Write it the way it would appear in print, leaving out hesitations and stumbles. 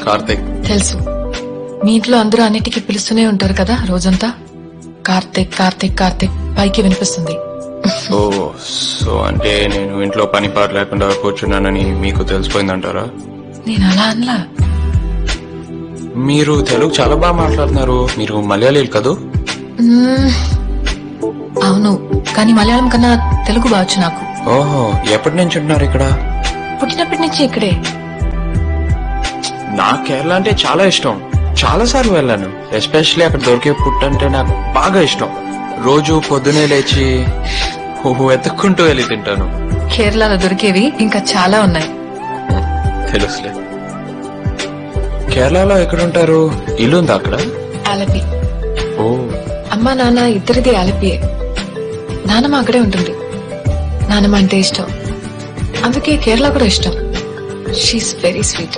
కార్తిక్. తెలుసు, మీ ఇంట్లో అందరూ అన్నిటికీ పిలుస్తూనే ఉంటారు కదా రోజంతా. కార్తిక్ కార్తిక్ కార్తిక్ పైకి వినిపిస్తుంది. ఓ, సో అంటే నేను ఇంట్లో పని పాట లేకుండా కూర్చున్నానని మీకు తెలిసిపోయిందంటారా? నేను అలా అనలా. మీరు తెలుగు చాలా బాగా మాట్లాడుతున్నారు. మీరు మలయాళీలు కదూ? అవును, కానీ మలయాళం కన్నా తెలుగు బావచ్చు నాకు. ఓహో, ఎప్పటి నుంచి ఉంటున్నారు ఇక్కడ? పుట్టినప్పటి నుంచి ఇక్కడే. నాకు కేరళ అంటే చాలా ఇష్టం. చాలా సార్లు వెళ్ళాను. ఎస్పెషల్లీ అక్కడ దొరికే పుట్టు అంటే నాకు బాగా ఇష్టం. రోజు పొద్దునే లేచి వెతుక్కుంటూ వెళ్ళి తింటాను. కేరళలో దొరికేవి ఇంకా చాలా ఉన్నాయి. తెలుసులే. కేరళలో ఎక్కడుంటారు? ఇల్లు ఉందా అక్కడ? ఆలపి. ఓ, అమ్మా నాన్న ఇద్దరిది ఆలపియే. నానమ్మ అక్కడే ఉంటుంది. నానమ్మ అంటే ఇష్టం, అందుకే కేరళ కూడా ఇష్టం. She is very sweet.